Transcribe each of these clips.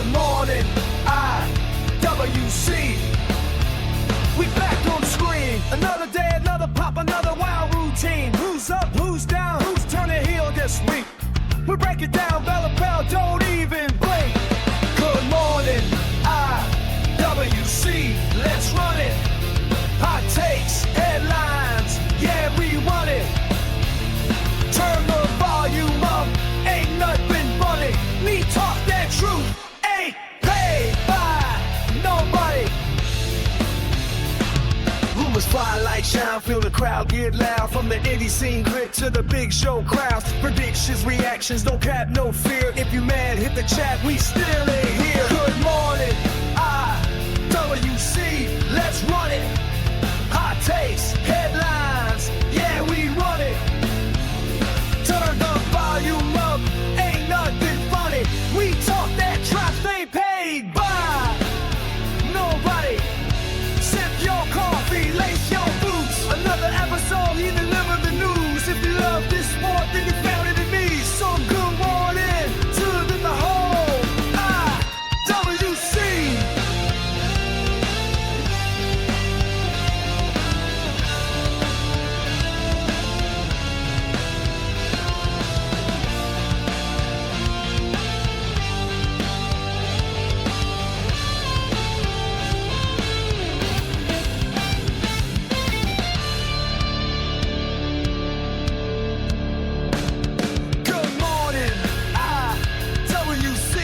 Good morning, IWC. We back on the screen. Another day, another pop, another wild routine. Who's up, who's down, who's turning heel this week? We break it down, Bella Bell, don't even blink. Good morning, IWC. Let's run it. Hot takes, headlines, yeah, we want it. Turn the volume up, ain't nothing funny. Me talk that truth, ain't paid by nobody. Rumors fly like shine, feel the crowd get loud. From the indie scene grit to the big show crowds. Predictions, reactions, don't cap, no fear. If you mad, hit the chat, we still ain't here. Good morning, IWC, let's run it. Hot takes, headlines, yeah, we run it. Turn the volume up, ain't nothing funny. We talk that trap, they paid by nobody. Sip your coffee, lace your boots. Another episode, he delivered the news. If you love this sport, then you found it in me. So good morning to the whole IWC. Good morning, IWC.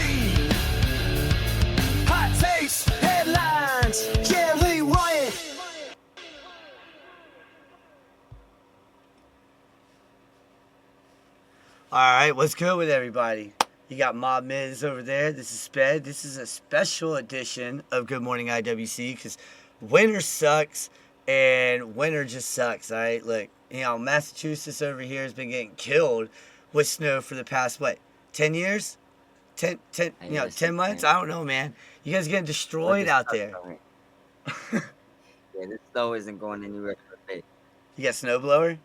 Hot takes, headlines, yeah, we run it. Alright, what's good with everybody? You got Mob Miz over there. This is Sped. This is a special edition of Good Morning IWC because winter sucks and winter just sucks, alright? Look, Massachusetts over here has been getting killed with snow for the past, 10 years? 10 months? I don't know, man. You guys getting destroyed out there. Yeah, this snow isn't going anywhere for a bit. You got snowblower?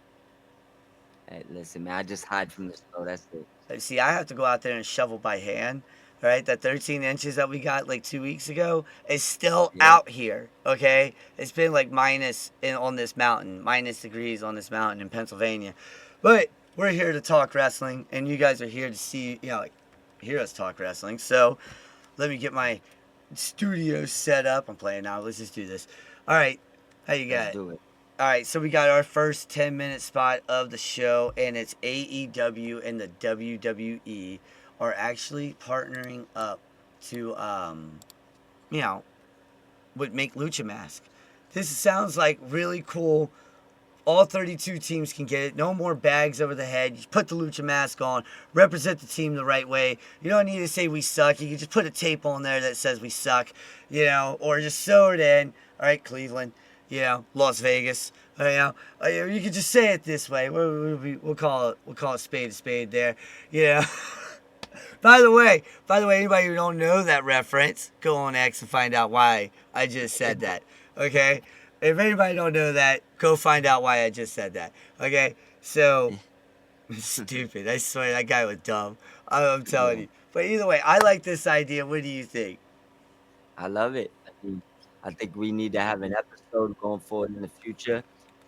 Hey, listen, man, I just hide from the snow. That's it. See, I have to go out there and shovel by hand. All right, that 13 inches that we got like 2 weeks ago is still out here. Okay, it's been like on this mountain, minus degrees on this mountain in Pennsylvania. But we're here to talk wrestling, and you guys are here to see, hear us talk wrestling. So let me get my studio set up. I'm playing now. Let's just do this. All right, how you got? Let's do it. All right, so we got our first 10-minute spot of the show, and it's AEW and the WWE are actually partnering up to, would make Lucha Mask. This sounds like really cool. All 32 teams can get it. No more bags over the head. You put the Lucha Mask on. Represent the team the right way. You don't need to say we suck. You can just put a tape on there that says we suck, or just sew it in. All right, Cleveland. Las Vegas. You could just say it this way. We'll call it spade a spade there. By the way, anybody who don't know that reference, go on X and find out why I just said that. Okay? If anybody don't know that, go find out why I just said that. Okay? So, stupid. I swear, that guy was dumb. I'm telling you. But either way, I like this idea. What do you think? I love it. I think we need to have an episode going forward in the future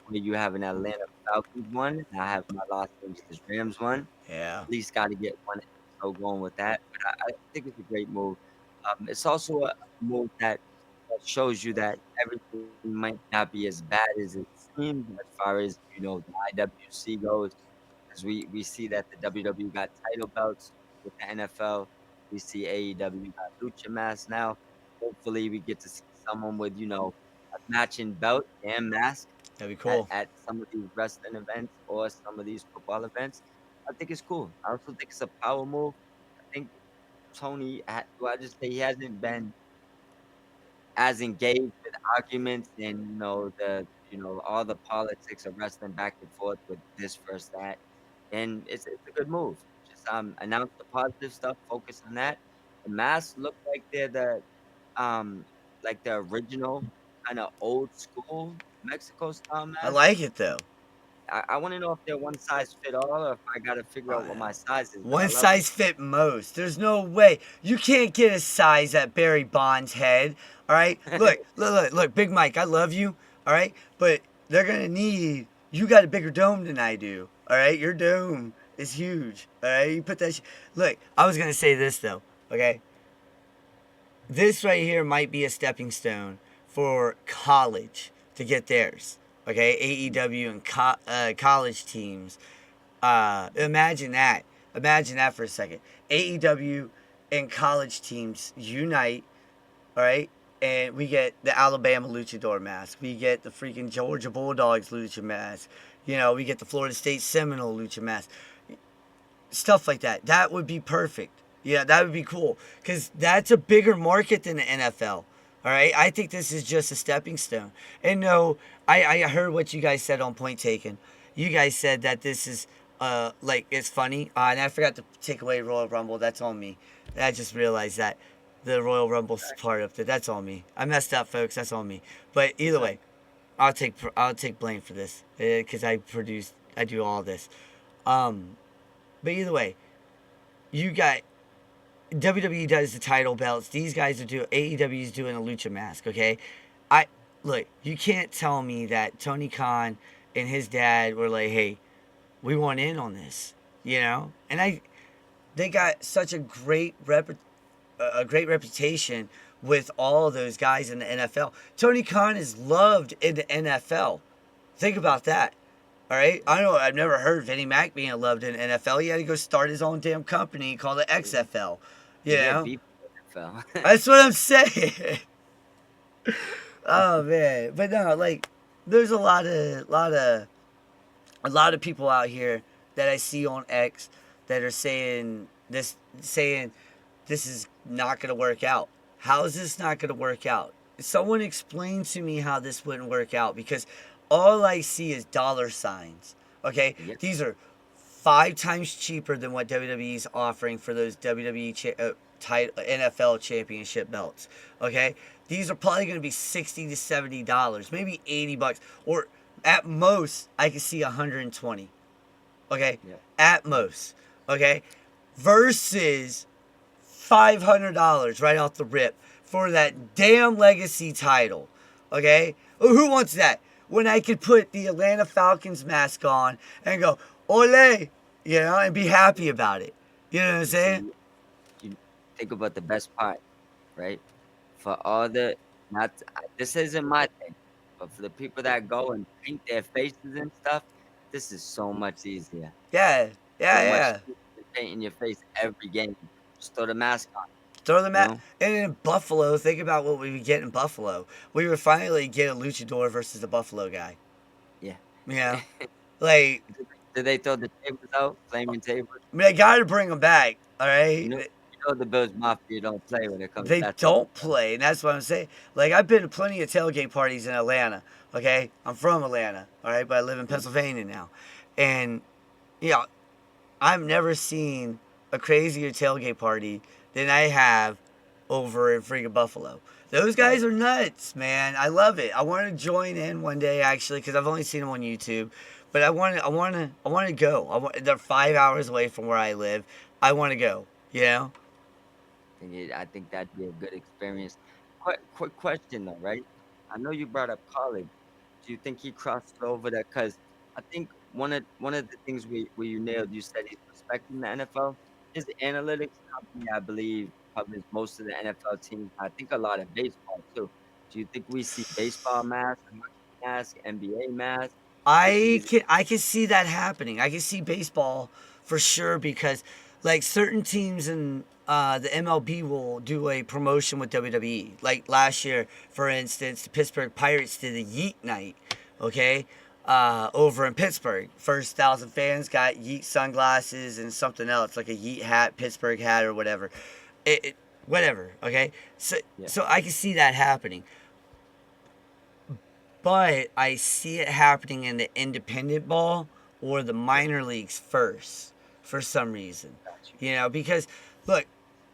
where you have an Atlanta Falcons one, and I have my Los Angeles Rams one. Yeah. At least got to get one episode going with that. But I think it's a great move. It's also a move that shows you that everything might not be as bad as it seems as far as, the IWC goes. Because we see that the WWE got title belts with the NFL. We see AEW got Lucha Mask now. Hopefully we get to see someone with, a matching belt and mask. That'd be cool. At some of these wrestling events or some of these football events. I think it's cool. I also think it's a power move. I think Tony, he hasn't been as engaged with arguments and, all the politics of wrestling back and forth with this versus that. And it's a good move. Just announce the positive stuff, focus on that. The masks look like they're the original kind of old school Mexico style mask. I like it though. I want to know if they're one size fit all, or if I got to figure Oh, out what yeah. my size is. But I One love them. size fit most. There's no way. You can't get a size at Barry Bonds' head. All right? Look, Big Mike, I love you. All right? But they're going to need, you got a bigger dome than I do. All right? Your dome is huge. All right? You put that, look, I was going to say this though. Okay? This right here might be a stepping stone for college to get theirs. Okay? AEW and college teams. Imagine that. Imagine that for a second. AEW and college teams unite, all right? And we get the Alabama Luchador mask. We get the freaking Georgia Bulldogs Lucha mask. You know, we get the Florida State Seminole Lucha mask. Stuff like that. That would be perfect. Yeah, that would be cool. Because that's a bigger market than the NFL. All right? I think this is just a stepping stone. And no, I heard what you guys said on Point Taken. You guys said that this is, like, it's funny. And I forgot to take away Royal Rumble. That's on me. I just realized that the Royal Rumble's part of it. That's on me. I messed up, folks. That's on me. But either way, I'll take blame for this. Because I do all this. But either way, you got WWE does the title belts. These guys are doing AEW is doing a lucha mask. Okay, look. You can't tell me that Tony Khan and his dad were like, "Hey, we want in on this," you know. And they got such a great reputation with all of those guys in the NFL. Tony Khan is loved in the NFL. Think about that. All right, I know I've never heard of Vinnie Mac being loved in NFL. He had to go start his own damn company called the XFL. You Yeah, know, beef with the NFL. that's what I'm saying. Oh man, but no, like there's a lot of people out here that I see on X that are saying this is not gonna work out. How is this not gonna work out? Someone explain to me how this wouldn't work out because all I see is dollar signs. Okay, Yep. these are 5 times cheaper than what WWE is offering for those WWE NFL championship belts. Okay, these are probably going to be $60 to $70, maybe $80, or at most I can see 120. Okay, Yep. at most. Okay, versus $500 right off the rip for that damn legacy title. Okay, who wants that? When I could put the Atlanta Falcons mask on and go, ole, you know, and be happy about it. You know what I'm saying? You think about the best part, right? For all the not this isn't my thing, but for the people that go and paint their faces and stuff, this is so much easier. Yeah, So yeah, much yeah. easier than painting your face every game. Just throw the mask on, Throw them you out. know? And in Buffalo, think about what we would get in Buffalo. We would finally get a luchador versus a Buffalo guy. Yeah. You know? Like, Did they throw the tables out? Flaming tables? I mean, I got to bring them back, all You right? know, the Bills Mafia don't play when it comes to They that type of don't stuff. play, and that's what I'm saying. Like, I've been to plenty of tailgate parties in Atlanta, okay? I'm from Atlanta, all right? But I live in Pennsylvania now. And, you know, I've never seen a crazier tailgate party than I have over in freaking Buffalo. Those guys are nuts, man. I love it. I want to join in one day actually because I've only seen them on YouTube, but I want to go. They're 5 hours away from where I live. I want to go. You know? I think that'd be a good experience. Quick question though, right? I know you brought up college. Do you think he crossed over that? Because I think one of the things where you nailed, you said he's respecting the NFL. His analytics company, I believe, covers most of the NFL teams. I think a lot of baseball too. Do you think we see baseball masks, hockey masks, NBA masks? Which of these? I can see that happening. I can see baseball for sure because like certain teams in the MLB will do a promotion with WWE. Like last year, for instance, the Pittsburgh Pirates did a Yeet Night, okay? Over in Pittsburgh. First 1,000 fans got Yeet sunglasses and something else, like a Yeet hat, Pittsburgh hat, or whatever. Whatever, okay? So, Yeah. so I can see that happening. But I see it happening in the independent ball or the minor leagues first for some reason. Gotcha. You know, because look,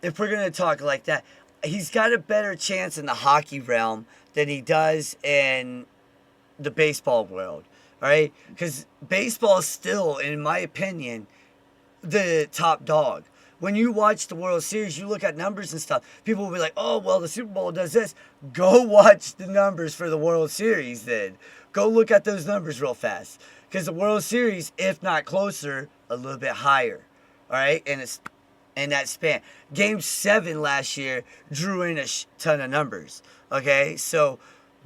if we're going to talk like that, he's got a better chance in the hockey realm than he does in the baseball world. All right, because baseball is still, in my opinion, the top dog. When you watch the World Series, you look at numbers and stuff. People will be like, "Oh, well, the Super Bowl does this." Go watch the numbers for the World Series. Then go look at those numbers real fast, because the World Series, if not closer, a little bit higher. All right, and it's in that span. Game 7 last year drew in a ton of numbers. Okay, so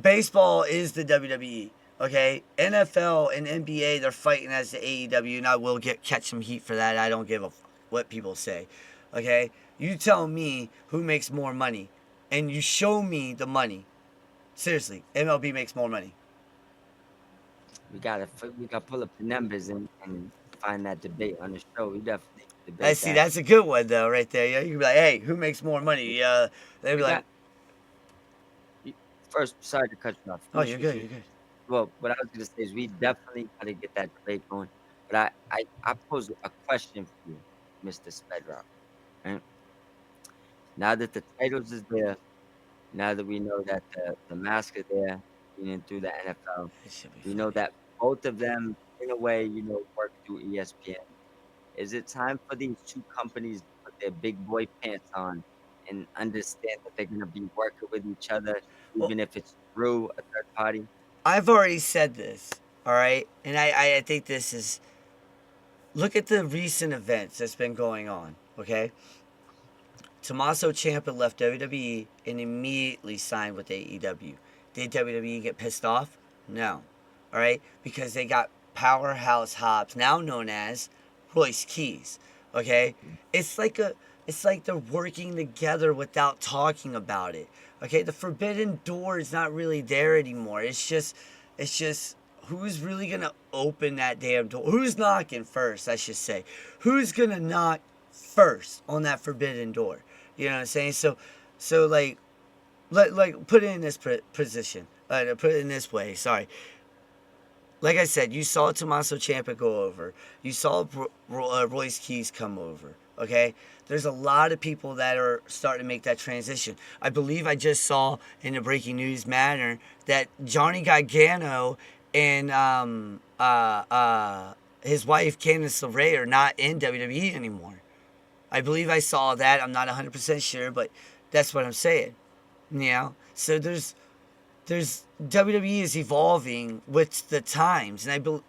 baseball is the WWE. Okay, NFL and NBA, they're fighting as the AEW, and I will catch some heat for that. I don't give a what people say. Okay, you tell me who makes more money, and you show me the money. Seriously, MLB makes more money. We gotta pull up the numbers and find that debate on the show. We definitely I debate see. that. That's a good one though, right there. Yeah, you can be like, "Hey, who makes more money?" They'd be We like, got you- First. Sorry to cut you off. "Oh, Finish you're what good. you. You're good." Well, what I was gonna say is we definitely gotta get that debate going. But I pose a question for you, Mr. Spedrock. Right? Now that the titles is there, now that we know that the mask is there, meaning through the NFL, It should be we know funny. that both of them, in a way, work through ESPN. Is it time for these two companies to put their big boy pants on and understand that they're gonna be working with each other, Well, even if it's through a third party? I've already said this. All right, and I think this is look at the recent events that's been going on. Okay, Tommaso Ciampa left WWE and immediately signed with AEW. Did WWE get pissed off? No. All right, because they got powerhouse Hobbs, now known as Royce Keys. Okay, it's like a, it's like they're working together without talking about it. Okay, the forbidden door is not really there anymore. It's just who's really gonna open that damn door? Who's knocking first? I should say, who's gonna knock first on that forbidden door? You know what I'm saying? So like, put it in this position. Put it in this way. Sorry. Like I said, you saw Tommaso Ciampa go over. You saw Royce Keys come over. Okay, there's a lot of people that are starting to make that transition. I believe I just saw in the breaking news manner that Johnny Gargano and his wife Candice LeRae are not in WWE anymore. I believe I saw that. I'm not 100% sure, but that's what I'm saying. You know, so there's WWE is evolving with the times, and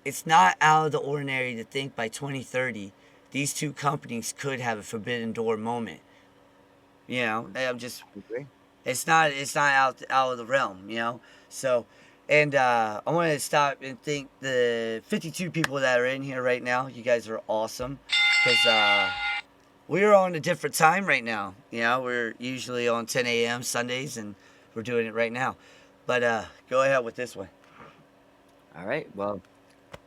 it's not out of the ordinary to think by 2030 these two companies could have a forbidden door moment. You know, I'm just I agree. it's not out of the realm. You know, so. And I want to stop and thank the 52 people that are in here right now. You guys are awesome. Because we're on a different time right now. You know, we're usually on 10 a.m. Sundays, and we're doing it right now. But go ahead with this one. All right. Well,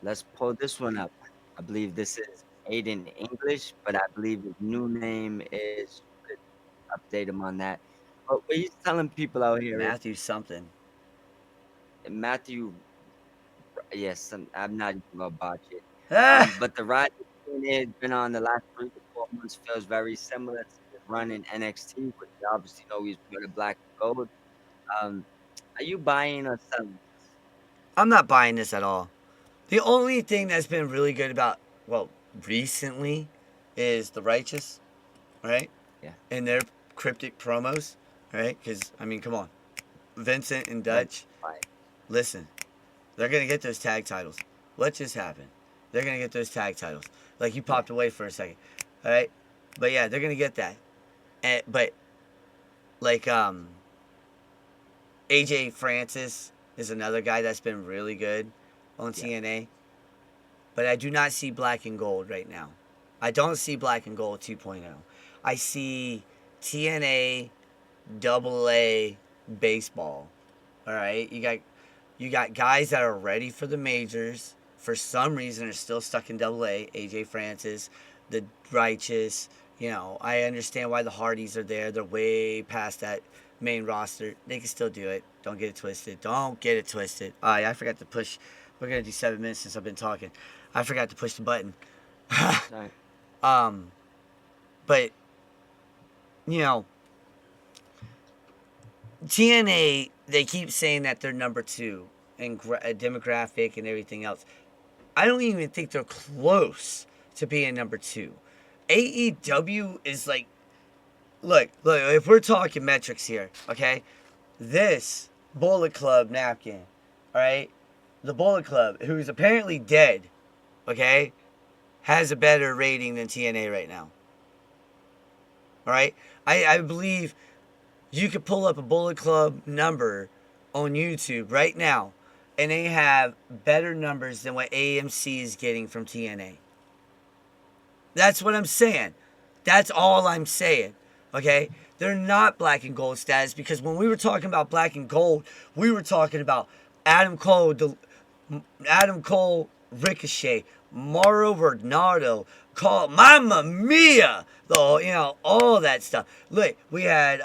let's pull this one up. I believe this is Aiden English, but I believe his new name is, update him on that. But what he's telling people out here is Matthew something. Matthew. Yes, I'm not even gonna botch it. Ah! But the ride that Shane has been on the last 3 to 4 months feels very similar to his run in NXT, which you obviously know he's part of Black and Gold. Um, are you buying or selling this? I'm not buying this at all. The only thing that's been really good about, well, recently is The Righteous, right? Yeah, And their cryptic promos, right? Because, I mean, come on. Vincent and right. Dutch, Right. listen, they're going to get those tag titles. What just happened? They're going to get those tag titles. Like, you Yeah, popped away for a second. All right? But yeah, they're going to get that. But, like, AJ Francis is another guy that's been really good on yeah. TNA. But I do not see Black and Gold right now. I don't see Black and Gold 2.0. I see TNA double A baseball. All right, you got guys that are ready for the majors. For some reason, are still stuck in double A. AJ Francis, the Righteous. You know, I understand why the Hardys are there. They're way past that main roster. They can still do it. Don't get it twisted. Don't get it twisted. Oh, yeah, I forgot to push. We're gonna do 7 minutes since I've been talking. I forgot to push the button. Right. um, but you know, TNA, they keep saying that they're number 2 and demographic and everything else. I don't even think they're close to being number two. AEW is like, look, if we're talking metrics here, okay, this Bullet Club napkin, all right, the Bullet Club, who's apparently dead, okay, has a better rating than TNA right now. All right, I believe you could pull up a Bullet Club number on YouTube right now, and they have better numbers than what AMC is getting from TNA. That's what I'm saying. That's all I'm saying. Okay? They're not black and gold status because when we were talking about black and gold, we were talking about Adam Cole, Adam Cole, Ricochet, Mauro Bernardo, call Mamma Mia, all that stuff. Look, we had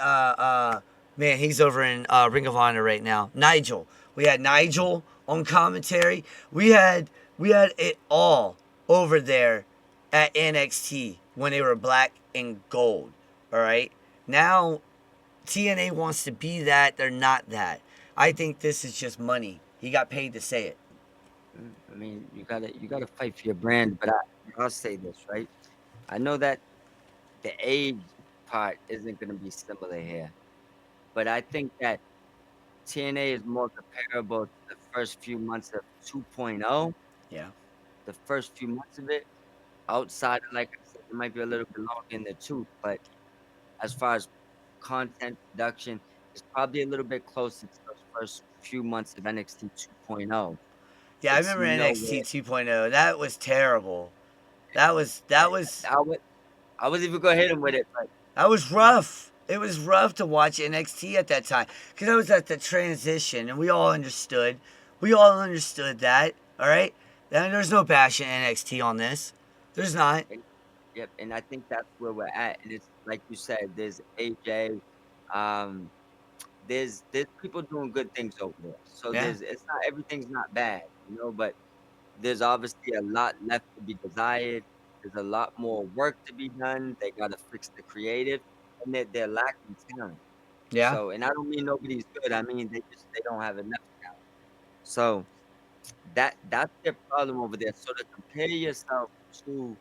man, he's over in Ring of Honor right now. Nigel. We had Nigel on commentary. We had it all over there at NXT when they were black and gold. All right. Now TNA wants to be that. They're not that. I think this is just money. He got paid to say it. I mean, you gotta fight for your brand, but I'll say this, right? I know that the age part isn't gonna be similar here, but I think that TNA is more comparable to the first few months of 2.0. Yeah. The first few months of it, outside of, like I said, it might be a little bit longer in the tooth, but as far as content production, it's probably a little bit closer to those first few months of NXT 2.0. Yeah, I It's remember NXT nowhere. 2.0. That was terrible. I was even gonna hit him with it, but That was rough. It was rough to watch NXT at that time because I was at the transition, and we all understood. We all understood that. All right. And there's no bashing NXT on this. There's not. and, yep, and I think that's where we're at. And it's like you said, there's AJ, um, there's people doing good things over there. So Yeah. it's not everything's not bad, but there's obviously a lot left to be desired. There's a lot more work to be done. They gotta fix the creative, and they're lacking talent. Yeah. So, and I don't mean nobody's good. I mean they don't have enough talent. So that's their problem over there. So to compare yourself to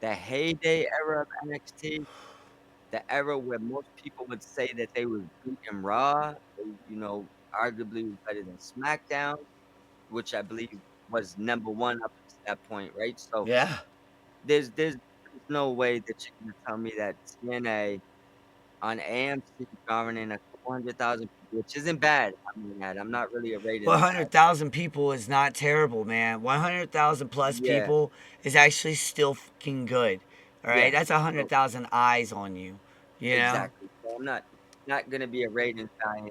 the heyday era of NXT, the era where most people would say that they was beating Raw, arguably was better than SmackDown, which I believe was number one up to that point, right? So Yeah. there's no way that you're gonna tell me that TNA on AMC garnering a couple 100,000 people, which isn't bad. I mean, that I'm not really a ratings guy. 100,000 people is not terrible, man. 100,000 plus Yeah, people is actually still fucking good. All right. yeah. That's So 100,000 eyes on you. You know. exactly. So I'm not gonna be a ratings guy and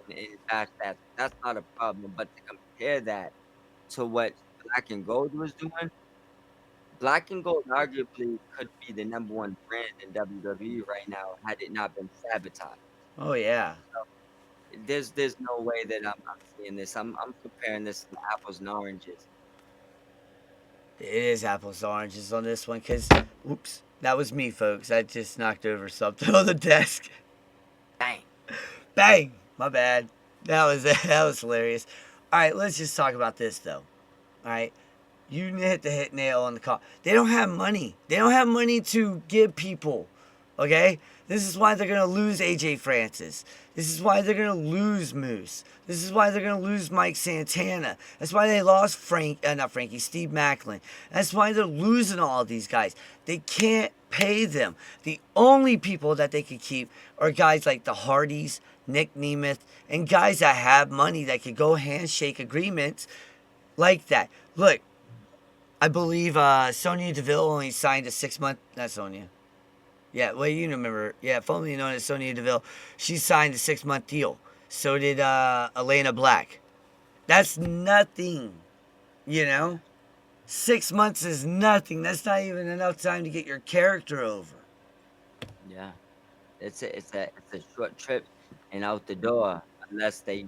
bash that. That's not a problem. But to compare that to what Black and Gold was doing, Black and Gold arguably could be the number one brand in WWE right now had it not been sabotaged. Oh yeah. There's no way that I'm seeing this. I'm comparing this to apples and oranges. It is apples to oranges on this one because, oops, that was me, folks. I just knocked over something on the desk. Bang. Bang! My bad. That was hilarious. All right, let's just talk about this though. All right, you hit the hit nail on the call. They don't have money. They don't have money to give people. Okay, this is why they're gonna lose AJ Francis. This is why they're gonna lose Moose. This is why they're gonna lose Mike Santana. That's why they lost not Frankie, Steve Macklin. That's why they're losing all these guys. They can't pay them. The only people that they could keep are guys like the Hardys, Nick Nemeth, and guys that have money that could go handshake agreements like that. Look, I believe Sonya Deville only signed a 6-month. Not Sonya. Yeah, well, you remember. Yeah, formerly known as Sonya Deville. She signed a 6-month deal. So did Elena Black. That's nothing, you know? 6 months is nothing. That's not even enough time to get your character over. Yeah. It's a short trip and out the door unless they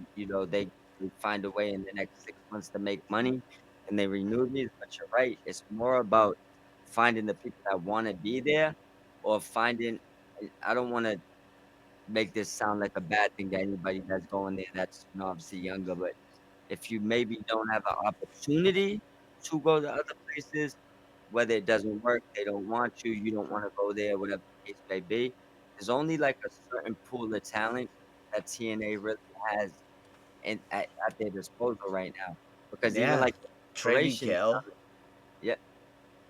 find a way in the next 6 months to make money and they renew these. But you're right, it's more about finding the people that want to be there or finding. I don't want to make this sound like a bad thing to anybody that's going there that's obviously younger, but if you maybe don't have an opportunity to go to other places, whether it doesn't work, they don't want you, you don't want to go there, whatever the case may be. There's only like a certain pool of talent that TNA really has at their disposal right now. Because even Yeah. like the Trey inspiration, Miguel. yeah,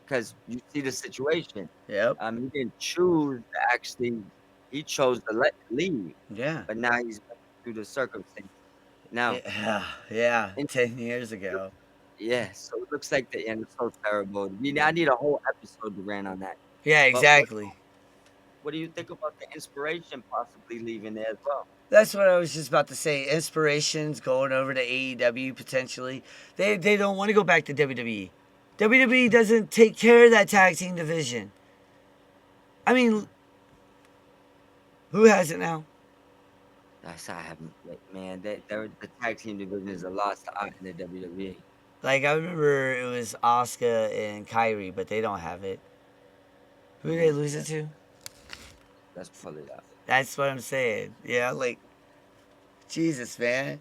because you see the situation. Yep. He didn't choose to actually, he chose to let leave, Yeah. but now he's going through the circumstances. Now, Yeah. Yeah. and 10 years ago. yeah, so it looks like the end is so terrible. I need a whole episode to rant on that. Yeah, But exactly. what do you think about the inspiration possibly leaving there as well? That's what I was just about to say. Inspirations going over to AEW potentially. They don't want to go back to WWE. WWE doesn't take care of that tag team division. I mean, who has it now? I haven't, like, man. The tag team division is a lost art in the WWE. Like I remember it was Asuka and Kyrie, but they don't have it. Who did they lose it to? Let's pull it up. That's what I'm saying. Yeah, like Jesus, man.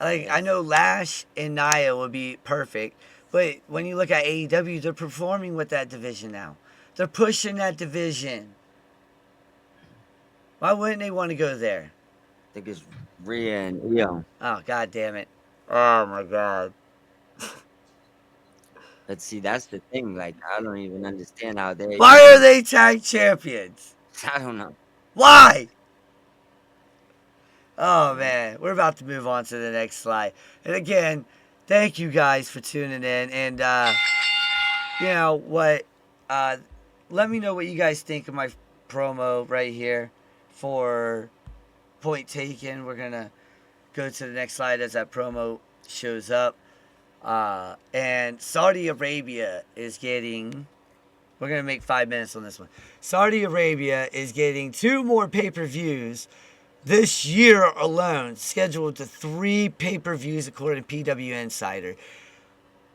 Like I Yes. know Lash and Nia would be perfect, but when you look at AEW, they're performing with that division now. They're pushing that division. Why wouldn't they want to go there? I think it's Rhea and Io. Oh God damn it! Oh my God! But see, that's the thing. Like, I don't even understand how they Why are even. they tag champions? I don't know. Why? Oh man, we're about to move on to the next slide. And again, thank you guys for tuning in. And you know what? Uh, let me know what you guys think of my promo right here for Point Taken. We're gonna go to the next slide as that promo shows up. And Saudi Arabia is getting. We're gonna make 5 minutes on this one. Saudi Arabia is getting 2 more pay-per-views this year alone, scheduled to 3 pay-per-views according to PW Insider.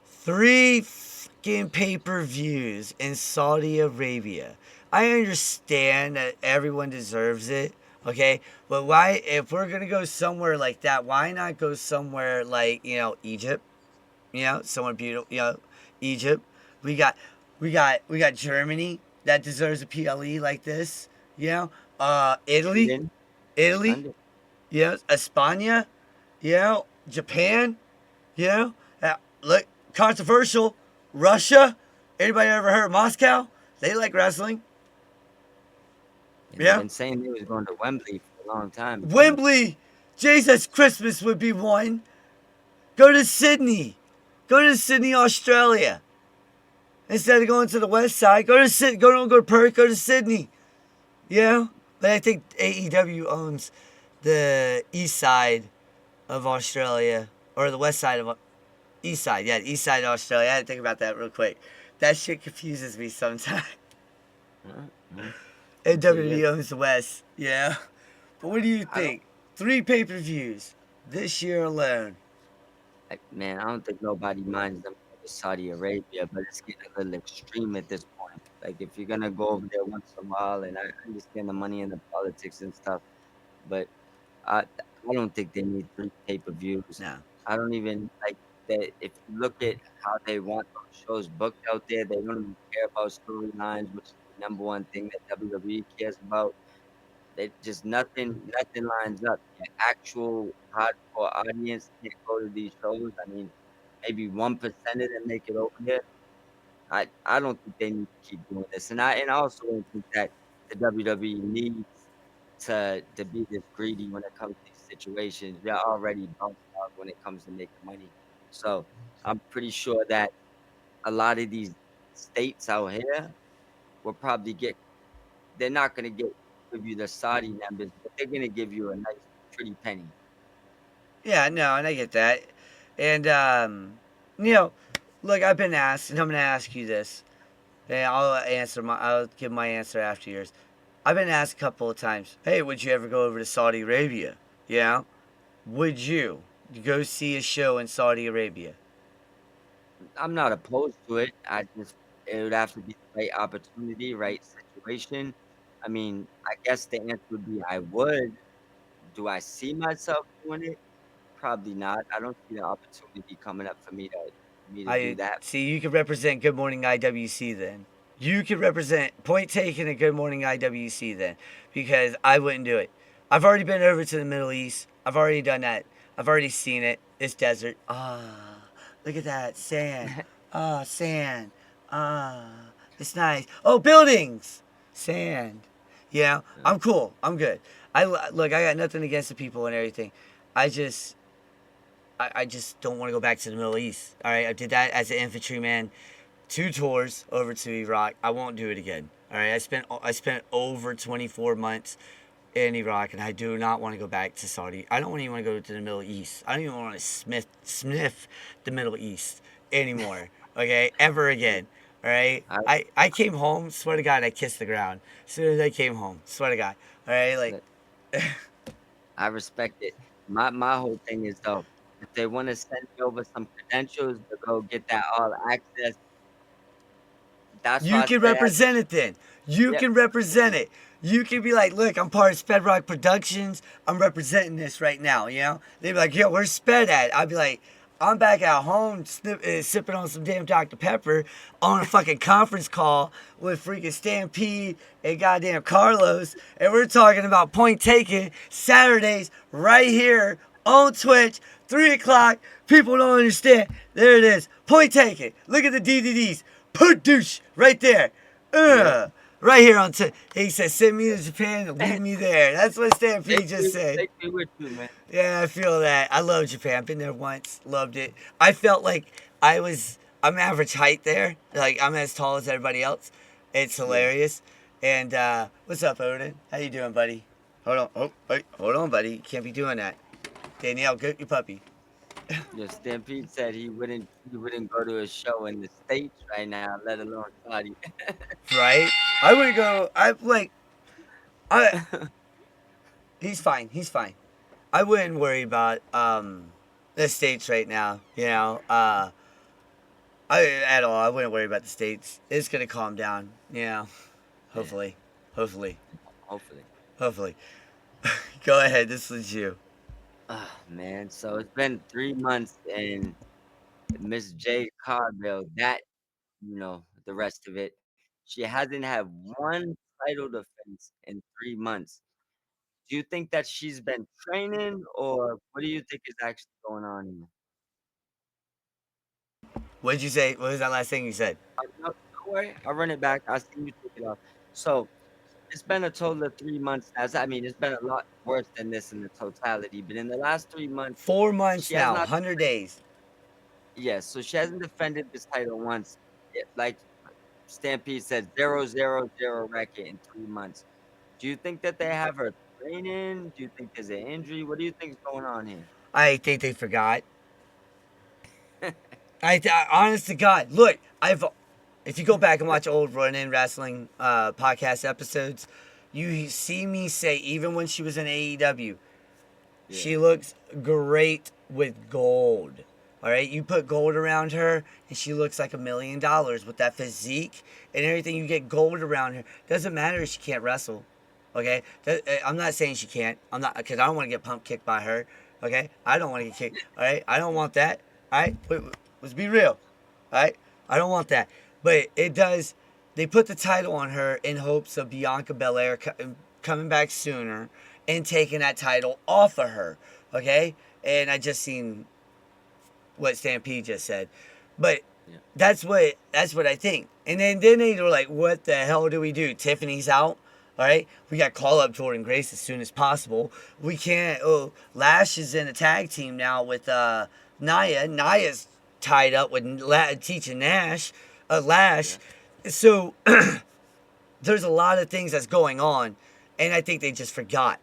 3 fucking pay-per-views in Saudi Arabia. I understand that everyone deserves it, okay? But why, if we're gonna go somewhere like that, why not go somewhere like, Egypt? Somewhere beautiful, Egypt. We got we got Germany that deserves a PLE like this, Italy, Sweden, Italy, London. España, Japan, you know, look, controversial, Russia. Anybody ever heard of Moscow? They like wrestling. And they've Yeah. been saying they was going to Wembley for a long time. Wembley, Jesus Christmas would be one. Go to Sydney. Go to Sydney, Australia. Instead of going to the west side, go to Sydney. Don't go to Perth. Go to Sydney. But I think AEW owns the east side of Australia, or the west side of east side. Yeah, the east side of Australia. I had to think about that real quick. That shit confuses me sometimes. Mhm. And So, WWE owns the west. Yeah. But what do you I don't, think? 3 pay-per-views this year alone. man, I don't think nobody minds them going to Saudi Arabia, but it's getting a little extreme at this point. Like, if you're gonna go over there once in a while, and I understand the money and the politics and stuff, but I don't think they need 3 pay-per-views. No. I don't even like that. If you look at how they want those shows booked out there, they don't even care about storylines, which is the number one thing that WWE cares about. They just nothing lines up. The actual hardcore audience can't go to these shows. I mean, maybe 1% of them make it over there. I don't think they need to keep doing this, and I also don't think that the WWE needs to be this greedy when it comes to these situations. They're already bounced out when it comes to making money. So I'm pretty sure that a lot of these states out here will probably get. They're not gonna give you the Saudi numbers, but they're gonna give you a nice pretty penny. Yeah, no, and I get that. And, you know, look, I've been asked, and I'm going to ask you this. And I'll give my answer after yours. I've been asked a couple of times, hey, would you ever go over to Saudi Arabia? Yeah. Would you go see a show in Saudi Arabia? I'm not opposed to it. It would have to be the right opportunity, right situation. I mean, I guess the answer would be I would. Do I see myself doing it? probably not. I don't see the opportunity coming up for me to do I that. see you could represent Good Morning IWC then. You could represent Point Taken and Good Morning IWC then, because I wouldn't do it. I've already been over to the Middle East. I've already done that. I've already seen it. It's desert. Ah, look at that sand. Ah, sand. Ah, it's nice. Oh, buildings. Sand. You know, Uh, I'm cool. I'm good. Look. I got nothing against the people and everything. I just I just don't want to go back to the Middle East. All right, I did that as an infantryman, 2 tours over to Iraq. I won't do it again. All right, I spent over 24 months in Iraq, and I do not want to go back to Saudi. I don't even want to go to the Middle East. I don't even want to sniff the Middle East anymore. Okay, ever again. All right, I I came home. Swear to God, I kissed the ground as soon as I came home. Swear to God. All right, like. look, I respect it. My whole thing is though, if they want to send me over some credentials to go get that all access, that's why You I can say I represent it then. You yep. can represent it. You can be like, look, I'm part of Sp3drock Productions. I'm representing this right now, you know? They'd be like, yo, where's Sped at? I'd be like, I'm back at home sipping on some damn Dr. Pepper on a fucking conference call with freaking Stampede and goddamn Carlos. And we're talking about Point Taken Saturdays right here on Twitch, 3 o'clock. People don't understand. There it is. Point Taken. Look at the DVDs. Put douche right there. Yep. Right here on he said, send me to Japan and leave me there. That's what Stampede just said. Take me with you, man. Yeah, I feel that. I love Japan. I've been there once. Loved it. I felt like I'm average height there. Like, I'm as tall as everybody else. It's Yeah. hilarious. And, what's up, Odin? How you doing, buddy? Hold on. Oh, wait. Hold on, buddy. You can't be doing that. Danielle, get your puppy. Yeah, Stampede said he wouldn't go to a show in the States right now, let alone Saudi. Right? I would go, I, he's fine. He's fine. I wouldn't worry about the states right now. You know, at all. I wouldn't worry about the states. It's gonna calm down. You know, Yeah, hopefully, hopefully, hopefully. hopefully. Go ahead. This is you. Ah, man. So it's been 3 months and Miss Jade Carville, the rest of it. She hasn't had one title defense in 3 months. Do you think that she's been training, or what do you think is actually going on here? What did you say? What was that last thing you said? No, don't worry, I'll run it back. I'll see you take it off. So it's been a total of 3 months. I mean, it's been a lot worse than this in the totality, but in the last 3 months, 4 months she has now. not. 100 days. Yes, so she hasn't defended this title once. Like Stampede said, 0-0-0 record in 3 months. Do you think that they have her training? Do you think there's an injury? What do you think is going on here? I think they forgot. Honest to God, look, if you go back and watch old Run-In Wrestling podcast episodes, you see me say even when she was in AEW, Yeah, she looks great with gold. All right, you put gold around her, and she looks like $1 million with that physique and everything. You get gold around her. Doesn't matter if she can't wrestle. Okay, I'm not saying she can't. I'm not because I don't want to get pump kicked by her. Okay, I don't want to get kicked. All right, I don't want that. All right, let's be real. All right, I don't want that. But it does. They put the title on her in hopes of Bianca Belair coming back sooner and taking that title off of her. Okay, and I just seen what Stampede just said, but yeah. that's what I think. And then they were like, "What the hell do we do? Tiffany's out. All right, we got to call up Jordan Grace as soon as possible. We can't. Oh, Lash is in a tag team now with Naya. Naya's tied up with teaching Lash. Yeah. So there's a lot of things that's going on, and I think they just forgot.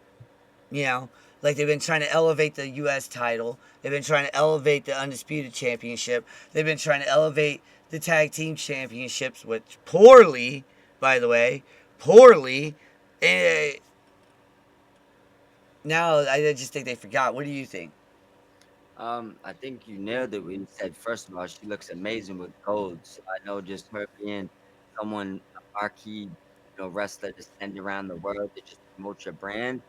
You know, like they've been trying to elevate the U.S. title. They've been trying to elevate the Undisputed Championship. They've been trying to elevate the Tag Team Championships, which poorly, by the way, poorly. And now I just think they forgot. What do you think? I think you nailed it when you said, first of all, she looks amazing with gold. So I know just her being someone, a marquee, wrestler to send around the world to just promote your brand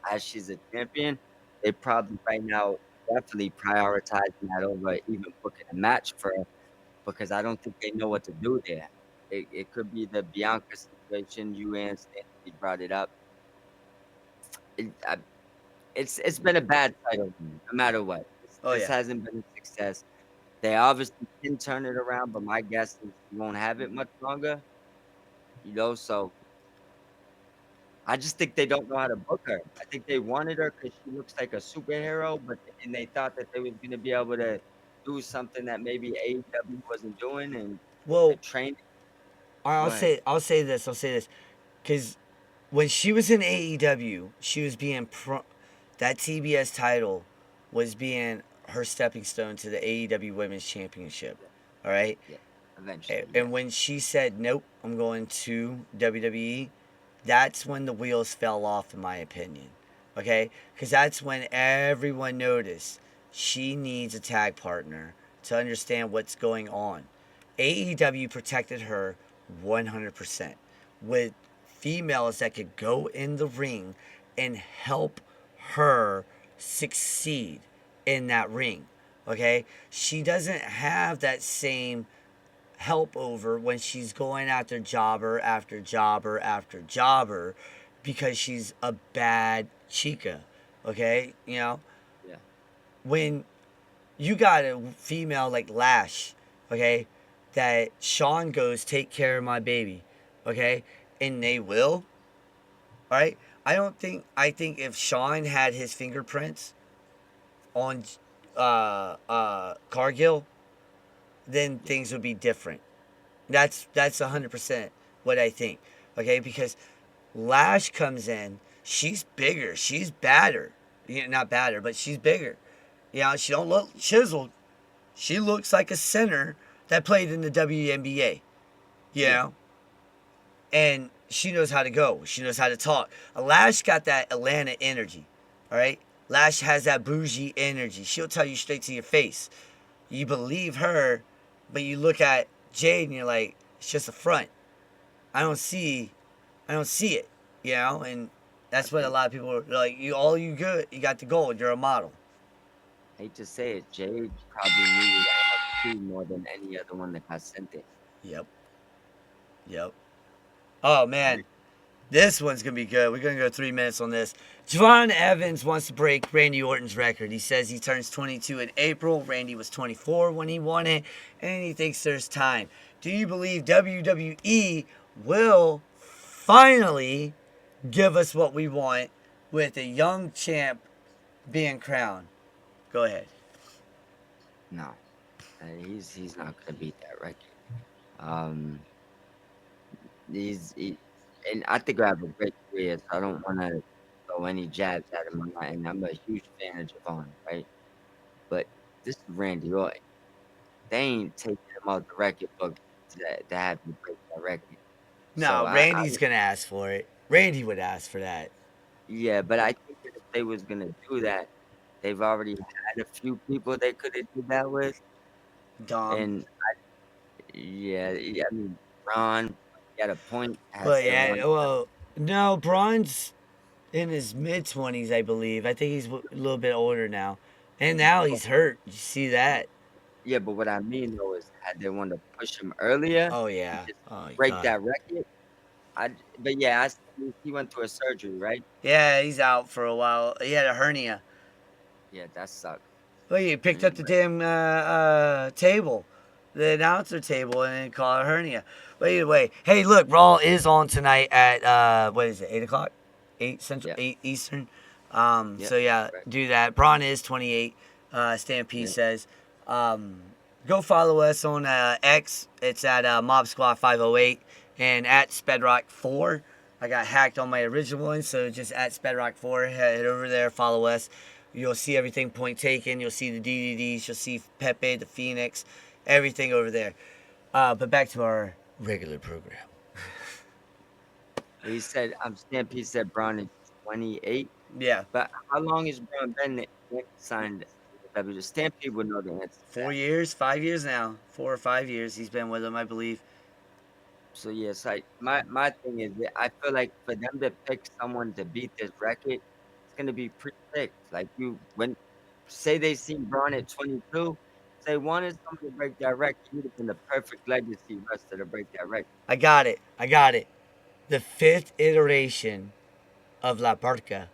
as she's a champion, they probably right now definitely prioritizing that over even booking a match for her because I don't think they know what to do there. It could be the Bianca situation. You and Stanley brought it up. It, I, it's been a bad title, no matter what. Oh This yeah. hasn't been a success. They obviously can turn it around, but my guess is she won't have it much longer. So I just think they don't know how to book her. I think they wanted her because she looks like a superhero, and they thought that they was gonna be able to do something that maybe AEW wasn't doing, and the Well, training. I'll Go ahead. say I'll say this because when she was in AEW, she was being that TBS title was being her stepping stone to the AEW Women's Championship. Yeah, All right, yeah. Eventually, and yeah, when she said nope, I'm going to WWE, that's when the wheels fell off, in my opinion. Okay, because that's when everyone noticed she needs a tag partner to understand what's going on. AEW protected her 100% with females that could go in the ring and help her succeed in that ring. Okay, she doesn't have that same help over when she's going after jobber after jobber after jobber because she's a bad chica. Okay, yeah, when you got a female like Lash, okay, that Sean goes take care of my baby, okay, and they will, all right. I think if Sean had his fingerprints on Cargill, then yeah, things would be different. That's 100% what I think. Okay, because Lash comes in, she's bigger, she's badder. Not badder, but she's bigger. She don't look chiseled. She looks like a center that played in the WNBA. You yeah. know, and she knows how to go. She knows how to talk. Lash got that Atlanta energy. All right, Lash has that bougie energy. She'll tell you straight to your face. You believe her, but you look at Jade and you're like, it's just a front. I don't see, I don't see it, and I that's what a think lot of people are like. All you good, you got the gold. You're a model. hate to say it, Jade probably needed NXT more than any other one that got sent there. Yep, yep. Oh man, this one's gonna be good. We're gonna go 3 minutes on this. Javon Evans wants to break Randy Orton's record. He says he turns 22 in April. Randy was 24 when he won it, and he thinks there's time. Do you believe WWE will finally give us what we want with a young champ being crowned? Go ahead. No, he's not gonna beat that record. Um, he, and I think I have a great career, so I don't want to throw any jabs at him. And I'm a huge fan of Javon, right? But this is Randy Orton. They ain't taking him out the record book to have him break that record. So No, Randy's gonna ask for it. Randy would ask for that. yeah, but I think that if they was gonna do that, they've already had a few people they could have did that with, Dom. and yeah, I mean, Ron at a point had But said one. yeah, well, no, Braun's in his mid 20s, I believe. I think he's a little bit older now, and now But, he's hurt. You see that? yeah, but what I mean though is, had they wanted to push him earlier Oh and yeah. just Oh break god. that record, but yeah, he went through a surgery, right? Yeah, he's out for a while. He had a hernia. Yeah, that sucks. Well, he picked up the But damn table, the announcer table, and then called it a hernia. But either way, hey, look, Raw is on tonight at what is it, 8 o'clock, 8 Central, yeah, 8 Eastern. yeah, So yeah, right, do that. Braun is 28. Stampede yeah, says. Um, Go follow us on X. It's at Mob Squad 508 and at Sp3drock 4. I got hacked on my original one, so just at Sp3drock 4. Head over there, follow us. You'll see everything point taken. You'll see the DVDs. You'll see Pepe, the Phoenix, everything over there. But back to our regular program. He said, Stampede said Braun is 28, Yeah, but how long has Braun been signed to the W? Stampede would know the answer to that. 4 years, 5 years now. 4 or 5 years he's been with them, I believe. So yes, my thing is that I feel like for them to pick someone to beat this record, it's gonna be pretty quick. Like you when. say they seen Braun at 22. Say wanted someone to break that record. He would have been the perfect legacy wrestler to break that record. I got it. I got it. The fifth iteration of La Parca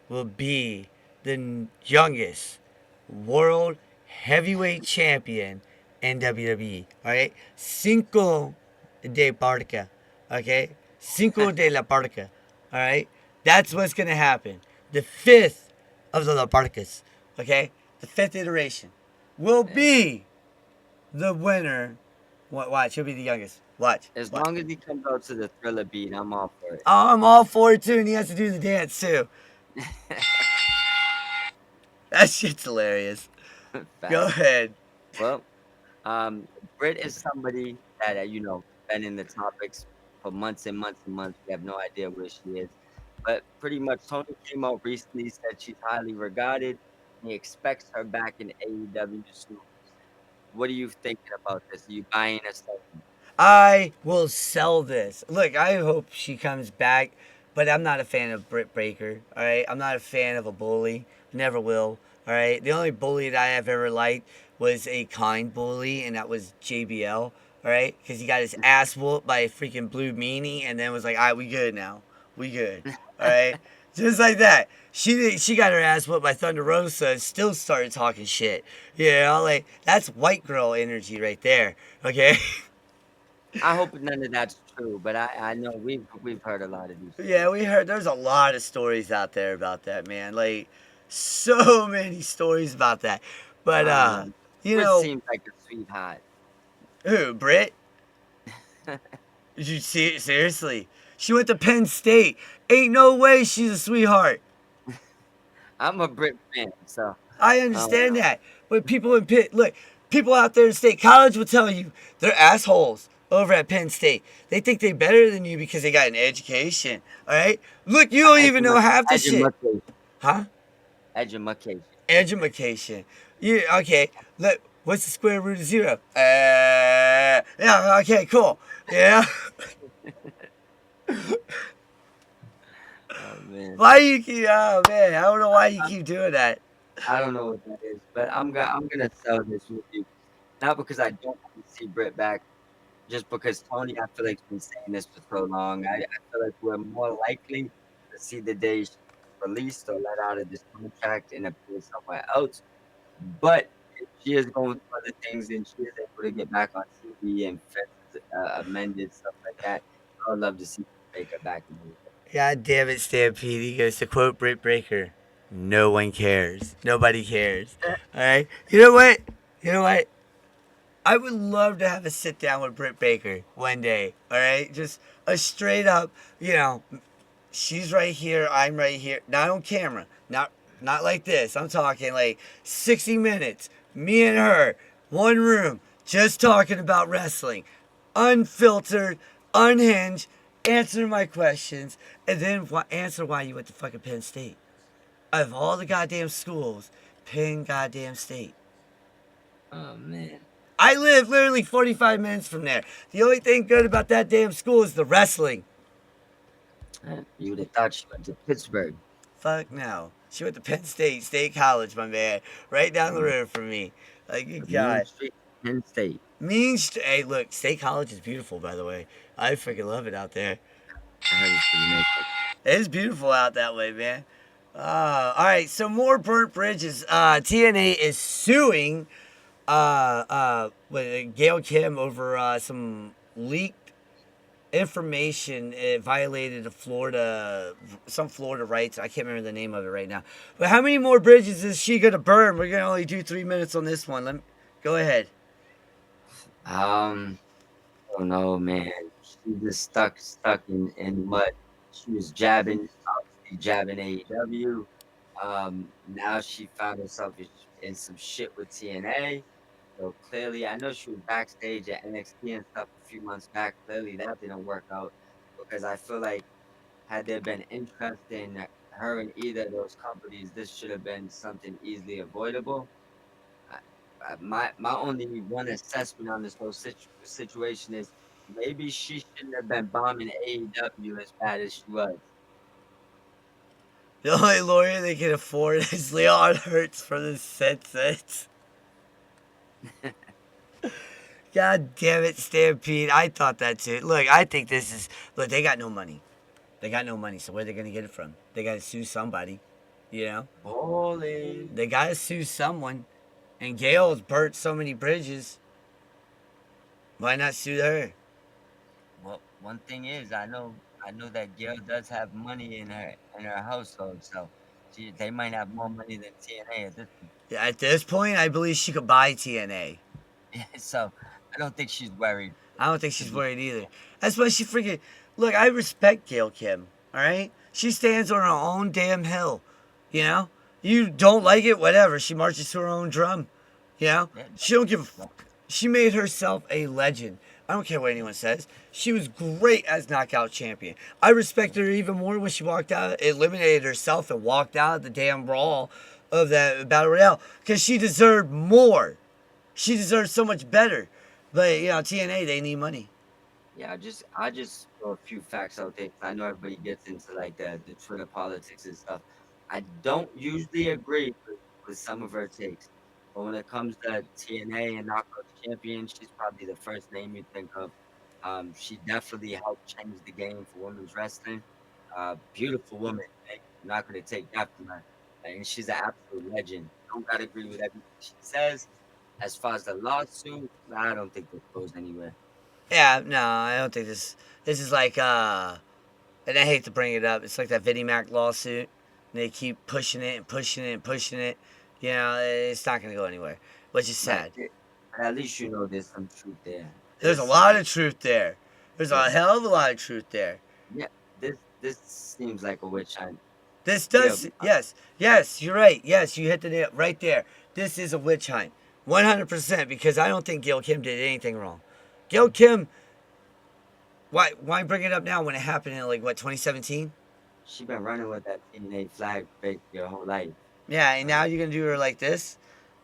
will be the youngest world heavyweight champion in WWE. All right, Cinco de Parca. Okay, Cinco de la Parca. All right, that's what's gonna happen. The fifth of the La Parcas. Okay, the fifth iteration will Man. be the winner. Watch, he'll be the youngest. Watch. As Watch. long as he comes out to the Thriller beat, I'm all for it. Oh, I'm all for it too, and he has to do the dance too. That shit's hilarious. Go Facts. ahead. Well, Britt is somebody that been in the topics for months and months and months. We have no idea where she is, but pretty much Tony came out recently, said she's highly regarded. And he expects her back in AEW soon. What are you thinking about this? Are you buying or selling? I will sell this. Look, I hope she comes back, but I'm not a fan of Britt Baker. All right, I'm not a fan of a bully. Never will. All right, the only bully that I have ever liked was a kind bully, and that was JBL. All right, because he got his ass whooped by a freaking blue meanie, and then was like, "All right, we good now. We good." All right, just like that. She got her ass whooped by Thunder Rosa and still started talking shit. You know, like that's white girl energy right there. Okay. I hope none of that's true, but I know we've heard a lot of these Yeah, stories. we heard there's a lot of stories out there about that, man. Like so many stories about that. But I don't know. you Britt know, seems like a sweetheart. who, Britt? Did you see it seriously? She went to Penn State. Ain't no way she's a sweetheart. I'm a Brit fan, so I I don't understand know. that. But people in Pitt, look, people out there in State College will tell you they're assholes over at Penn State. They think they're better than you because they got an education. All right? Look, you don't even know half the shit. Education. Huh? Education. Edumacation. You okay? Look, what's the square root of zero? Yeah. Okay, cool. Yeah. Oh man. Why you keep? Oh man, I don't know why you keep doing that. I don't know what that is, but I'm gonna sell this with you. Not because I don't want to see Britt back, just because Tony, I feel like, has been saying this for so long. I feel like we're more likely to see the day she's released or let out of this contract and appear somewhere else. But if she is going through other things and she is able to get back on TV and fences amended, stuff like that, I would love to see Baker back in the God damn it, Stampede. He goes to quote Britt Breaker. No one cares. Nobody cares. All right. You know what? You know what? I would love to have a sit down with Britt Baker one day. All right, just a straight up, she's right here, I'm right here, not on camera, not like this. I'm talking like 60 minutes, me and her, one room, just talking about wrestling, unfiltered, unhinged, answer my questions, and then answer why you went to fucking Penn State. Of all the goddamn schools, Penn goddamn State. Oh man. I live literally 45 minutes from there. The only thing good about that damn school is the wrestling. You would have thought she went to Pittsburgh. Fuck no. She went to Penn State, State College, my man. Right down the Mm, road from me. Like, good Main God. Street, Penn State. Hey, look, State College is beautiful, by the way. I freaking love it out there. I heard it's pretty nice. It is beautiful out that way, man. All right, so more burnt bridges. TNA is suing Gail Kim over some leaked information. It violated some Florida rights. I can't remember the name of it right now. But how many more bridges is she gonna burn? We're gonna only do 3 minutes on this one. Go ahead. I don't know, man. She just stuck in mud. She was jabbing, obviously jabbing AEW. Now she found herself in some shit with TNA. So clearly, I know she was backstage at NXT and stuff a few months back. Clearly, that didn't work out because I feel like had there been interest in her in either of those companies, this should have been something easily avoidable. I, my only one assessment on this whole situation is maybe she shouldn't have been bombing AEW as bad as she was. The only lawyer they can afford is Leon Hurts for the Sensets. God damn it, Stampede. I thought that too. Look, I think this is. Look, they got no money. They got no money, so where are they going to get it from? They got to sue somebody, you know? Balling. They got to sue someone. And Gail's burnt so many bridges. Why not sue her? Well, one thing is, I know that Gail does have money in her household, so they might have more money than TNA at this point. Yeah, at this point, I believe she could buy TNA. So I don't think she's worried. I don't think To she's be worried either. That's why she freaking. Look, I respect Gail Kim, alright? She stands on her own damn hill. You know? You don't like it, whatever. She marches to her own drum. You know? yeah, She don't give a fuck. She made herself a legend. I don't care what anyone says. She was great as knockout champion. I respect her even more when she walked out, eliminated herself, and walked out of the damn brawl of that battle royale. Because she deserved more. She deserves so much better. But, you know, TNA, they need money. yeah. I just throw a few facts out there. 'Cause I know everybody gets into like the Twitter politics and stuff. I don't usually agree with some of her takes, but when it comes to TNA and Knockout Champion, she's probably the first name you think of. She definitely helped change the game for women's wrestling. Beautiful woman. Eh? I'm not gonna take that from her, and she's an absolute legend. Don't gotta agree with everything she says. As far as the lawsuit, I don't think this goes anywhere. Yeah, no, I don't think this. This is like, and I hate to bring it up. It's like that Vinnie Mac lawsuit. And they keep pushing it and pushing it and pushing it. You know, it's not going to go anywhere, which is sad. But at least you know there's some truth there. There's a lot of truth there. There's a Yeah, hell of a lot of truth there. yeah. This seems like a witch hunt. This Yeah, does, yes, yes, you're right. Yes, you hit the nail right there. This is a witch hunt. 100%, because I don't think Gail Kim did anything wrong. Gail Kim, why bring it up now when it happened in, like, what, 2017? she been running with that TNA flag basically her whole life. Yeah, and now Um, you're going to do her like this?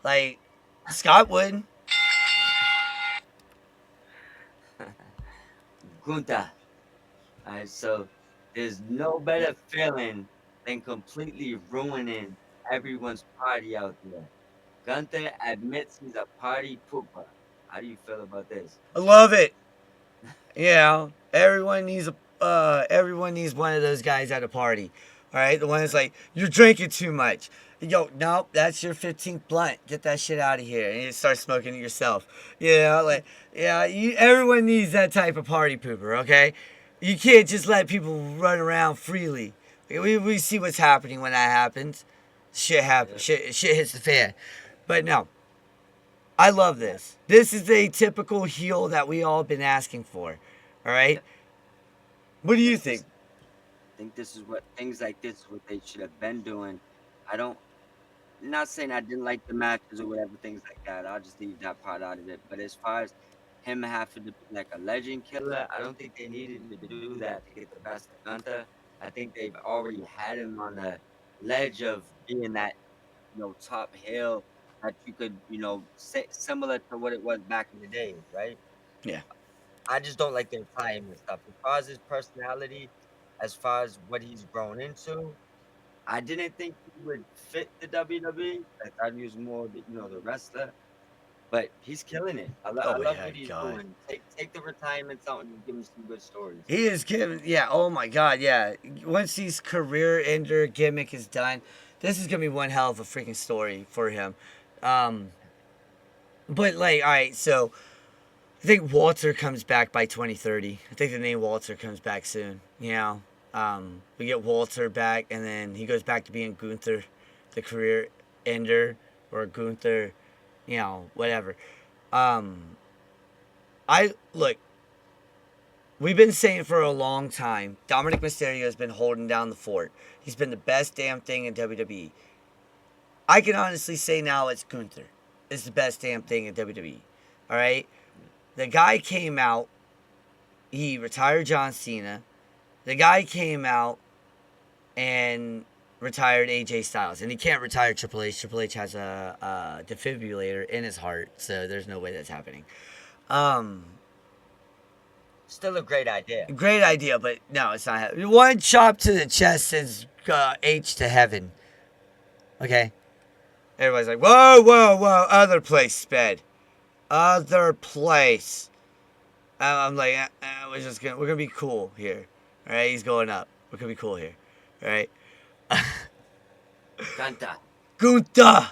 Like, Scott would. Gunta. Alright, so there's no better feeling than completely ruining everyone's party out there. Gunther admits he's a party pooper. How do you feel about this? I love it. You know, everyone needs one of those guys at a party. All right, the one that's like, you're drinking too much. Yo, nope, that's your 15th blunt. Get that shit out of here, and you start smoking it yourself. You know, like, yeah, everyone needs that type of party pooper. Okay, you can't just let people run around freely. We see what's happening when that happens. Shit happens. Yeah, Shit hits the fan. But no, I love yeah, this. This is a typical heel that we all been asking for. All yeah. right. What do you This think? is think this is what things like this is what they should have been doing. I don't not saying I didn't like the matches or whatever, things like that. I'll just leave that part out of it. But as far as him having to be like a legend killer, I don't think they needed to do that to get the best of Gunther. I think they've already had him on the ledge of being that, top hill that you could, say similar to what it was back in the days, right? Yeah. I just don't like their time and stuff. As far as his personality, as far as what he's grown into, I didn't think he would fit the WWE. I thought he was more, the wrestler. But he's killing it. I Oh love yeah, what he's God. doing. Take the retirement out and give him some good stories. He is giving. Yeah. Oh my God. Yeah. Once his career ender gimmick is done, this is gonna be one hell of a freaking story for him. Um, but like, all right. So I think Walter comes back by 2030. I think the name Walter comes back soon. You know. We get Walter back, and then he goes back to being Gunther, the career ender, or Gunther, you know, whatever. Um, I look. We've been saying for a long time, Dominic Mysterio has been holding down the fort. He's been the best damn thing in WWE. I can honestly say now it's Gunther. It's the best damn thing in WWE. All right, the guy came out. He retired John Cena. The guy came out and retired AJ Styles, and he can't retire Triple H. Triple H has a defibrillator in his heart, so there's no way that's happening. Um, Still a great idea. Great idea, but no, it's not. One chop to the chest sends H to heaven. Okay. Everybody's like, whoa, whoa, whoa, other place, sped. Other place. I'm like, we're gonna be cool here. All right, he's going up. We're gonna be cool here. All right. Ganta. Gunta.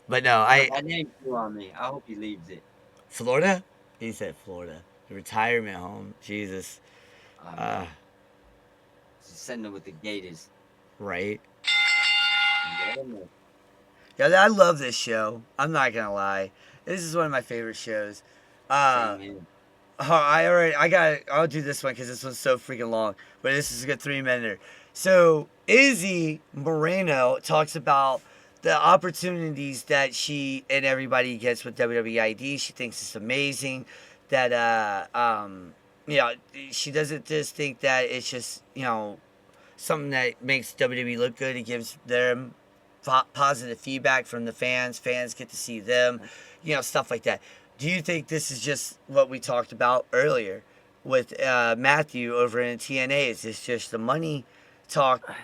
But no, That name grew on me. I hope he leaves it. Florida. He said Florida, the retirement home. Jesus. Man. Just send him with the Gators. Right. Yeah, man. Yeah, I love this show. I'm not gonna lie. This is one of my favorite shows. Same here. I'll do this one because this one's so freaking long. But this is a good 3-minute. So Izzy Moreno talks about the opportunities that she and everybody gets with WWID. She thinks it's amazing that she doesn't just think that it's just something that makes WWE look good. It gives them positive feedback from the fans. Fans get to see them, stuff like that. Do you think this is just what we talked about earlier with Matthew over in TNA? Is this just the money talk,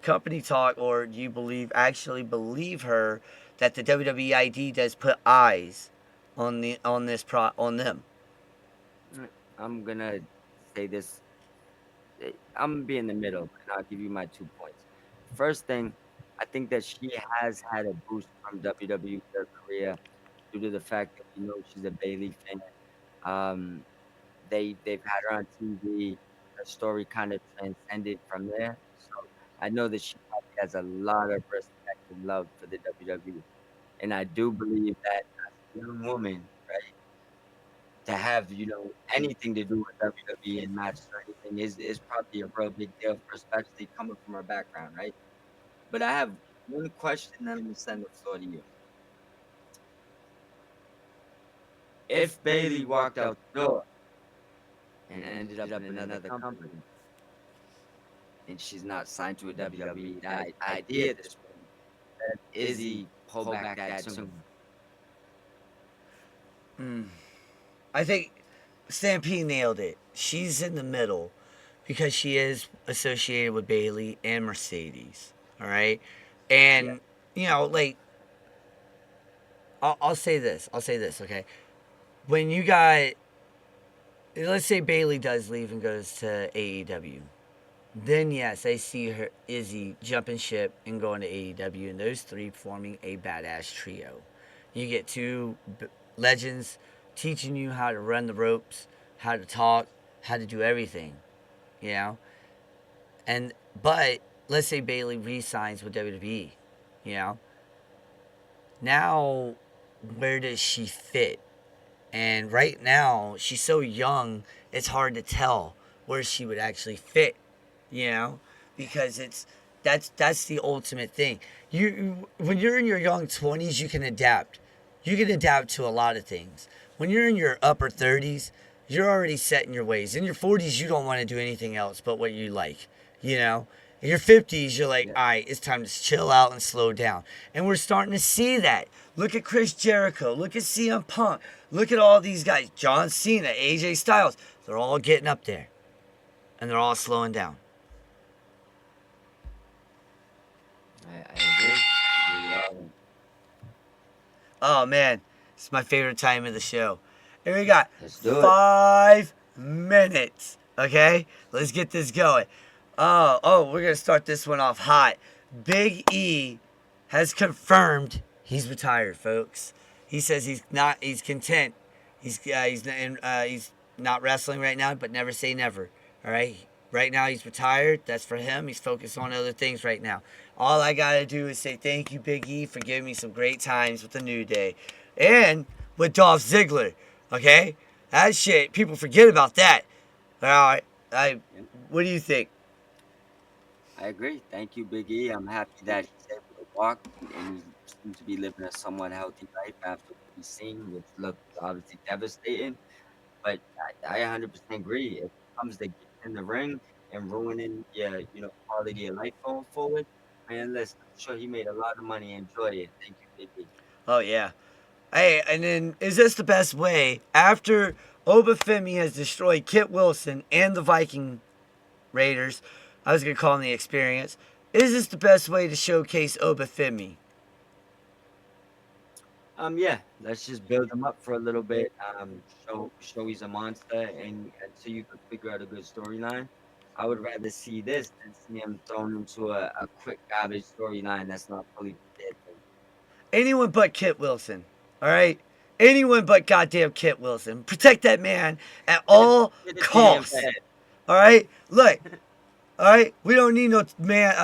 company talk, or do you actually believe her that the WWID does put eyes on them? I'm gonna say this. I'm gonna be in the middle, and I'll give you my 2 points. First thing, I think that she has had a boost from WWE her career due to the fact that she's a Bailey fan. Um, they've had her on TV. Her story kind of transcended from there. So I know that she probably has a lot of respect and love for the WWE, and I do believe that as a young woman, right, to have anything to do with WWE and matches or anything is probably a real big deal for, especially coming from her background, right? But I have one question that I'm gonna send the floor to you. If Bailey walked out the door and ended up in another company, and she's not signed to a WWE idea at this point, that Izzy pull back that soon? I think Stampede nailed it. She's in the middle because she is associated with Bailey and Mercedes. All right, and I'll say this. Okay, when you got, let's say Bailey does leave and goes to AEW, then yes, I see her Izzy jumping ship and going to AEW, and those three forming a badass trio. You get two legends teaching you how to run the ropes, how to talk, how to do everything, but let's say Bailey re-signs with WWE, now where does she fit? And right now she's so young, it's hard to tell where she would actually fit, because that's the ultimate thing. When you're in your young 20s, you can adapt. You can adapt to a lot of things. When you're in your upper 30s, you're already set in your ways. In your 40s, you don't want to do anything else but what you like, In your 50s, you're like, all right, it's time to chill out and slow down. And we're starting to see that. Look at Chris Jericho. Look at CM Punk. Look at all these guys. John Cena, AJ Styles. They're all getting up there. And they're all slowing down. I agree. Oh, man. It's my favorite time of the show. And we got Let's do it. 5 minutes. Okay? Let's get this going. Oh, we're going to start this one off hot. Big E has confirmed he's retired, folks. He says he's content. He's not wrestling right now, but never say never. All right? Right now he's retired. That's for him. He's focused on other things right now. All I got to do is say thank you, Big E, for giving me some great times with the New Day. And with Dolph Ziggler. Okay? That shit, people forget about that. All right. What do you think? I agree. Thank you, Big E. I'm happy that he's able to walk and he seems to be living a somewhat healthy life after what we've seen, which looked obviously devastating. But I 100% agree. If it comes to getting in the ring and ruining your quality of life going forward, man, listen, I'm sure he made a lot of money. Enjoy it. Thank you, Big E. Oh, yeah. Hey, and then is this the best way? After Obafemi has destroyed Kit Wilson and the Viking Raiders. I was going to call him the Experience. Is this the best way to showcase Obafemi? Yeah, let's just build him up for a little bit. Show he's a monster, and until you could figure out a good storyline, I would rather see this than see him thrown into a quick garbage storyline that's not fully prepared for. Anyone but Kit Wilson. All right? Anyone but goddamn Kit Wilson. Protect that man at all Get the damn costs. head. All right? Look. All right? We don't need no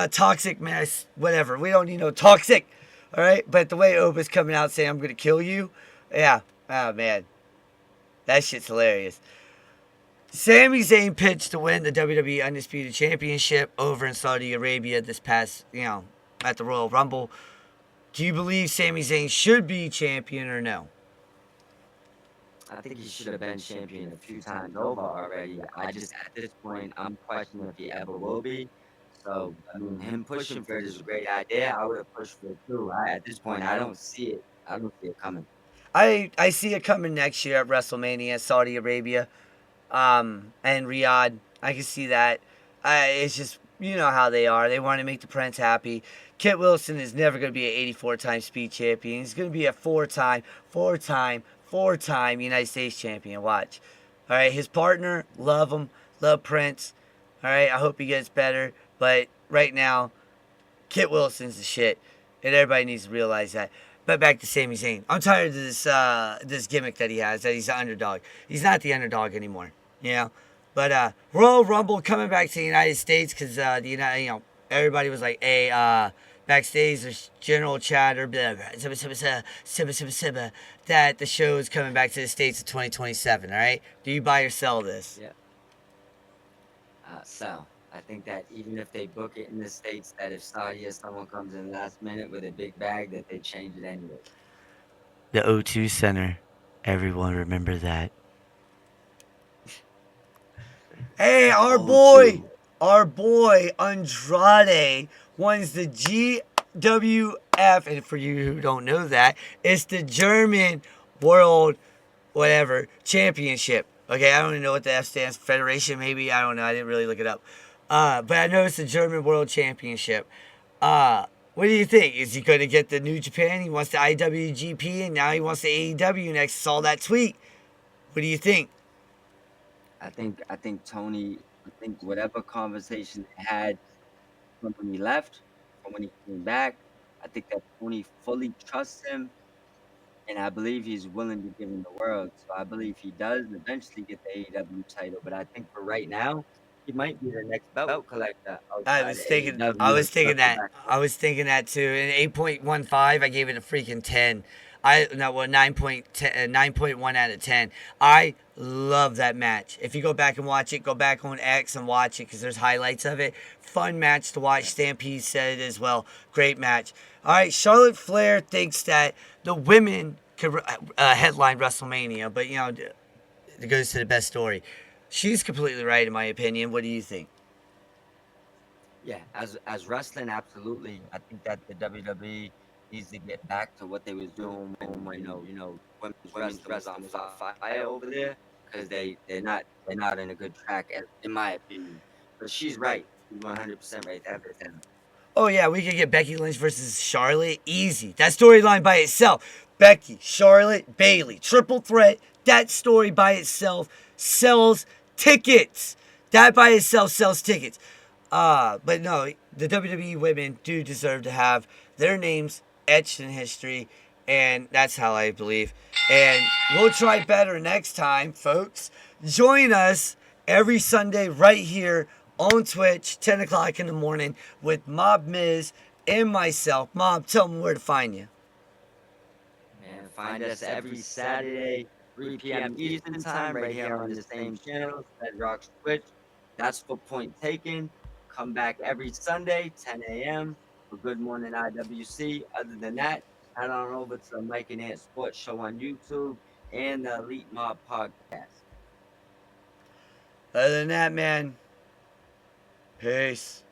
toxic mass, whatever. We don't need no toxic. All right? But the way Oba's coming out saying, I'm going to kill you. Yeah. Oh, man. That shit's hilarious. Sami Zayn pitched to win the WWE Undisputed Championship over in Saudi Arabia this past, at the Royal Rumble. Do you believe Sami Zayn should be champion or no? I think he should have been champion a few times over already. I just, at this point, I'm questioning if he ever will be. So, I mean, him pushing for it is a great idea. I would have pushed for it too. At this point, I don't see it. I don't see it coming. I see it coming next year at WrestleMania, Saudi Arabia, and Riyadh. I can see that. It's just, you know how they are. They want to make the Prince happy. Kit Wilson is never going to be an 84-time speed champion. He's going to be a four-time United States champion. Watch. All right, his partner, love him, love Prince. All right, I hope he gets better. But right now, Kit Wilson's the shit, and everybody needs to realize that. But back to Sami Zayn. I'm tired of this gimmick that he has, that he's the underdog. He's not the underdog anymore, you know. But Royal Rumble coming back to the United States because everybody was like, hey, backstage there's general chatter, blah, blah, sibba, that the show is coming back to the States in 2027. All right, do you buy or sell this? Yeah. So I think that even if they book it in the States, that if Saudi or someone comes in last minute with a big bag, that they change it anyway. The O2 Center. Everyone remember that. Hey, our boy Andrade wins the GWF, and for you who don't know that, it's the German World whatever Championship. Okay, I don't even know what the F stands for. Federation, maybe. I don't know. I didn't really look it up. But I know it's the German World Championship. What do you think? Is he going to get the New Japan? He wants the IWGP, and now he wants the AEW next. Saw that tweet. What do you think? I think Tony. I think whatever conversation they had from when he left, from when he came back, I think that Tony fully trusts him, and I believe he's willing to give him the world. So I believe he does eventually get the AEW title. But I think for right now, he might be the next belt collector I outside was of thinking. AEW. I was thinking Circle that. back. I was thinking that too. In 8.15, I gave it a freaking 10. 9.1 out of 10. I love that match. If you go back and watch it, go back on X and watch it because there's highlights of it. Fun match to watch. Stampede said it as well. Great match. All right, Charlotte Flair thinks that the women could headline WrestleMania, but it goes to the best story. She's completely right in my opinion. What do you think? Yeah, as wrestling, absolutely. I think that the WWE needs to get back to what they was doing when women's wrestling was on fire over there, because they're not in a good track, in my opinion. But she's right. She's 100% right. Everything. Oh yeah, we could get Becky Lynch versus Charlotte. Easy. That storyline by itself. Becky, Charlotte, Bayley. Triple threat. That story by itself sells tickets. That by itself sells tickets. But no, the WWE women do deserve to have their names etched in history, and that's how I believe. And we'll try better next time, folks. Join us every Sunday right here on Twitch, 10 o'clock in the morning, with Mob Miz and myself. Mob, tell them where to find you. Man, find us every Saturday, 3 p.m. Eastern Time, right here on the same channel, Sp3drock's Twitch. That's for Point Taken. Come back every Sunday, 10 a.m. for Good Morning IWC. Other than that, head on over to the Mike and Ant Sports Show on YouTube and the Elite Mob Podcast. Other than that, man, peace.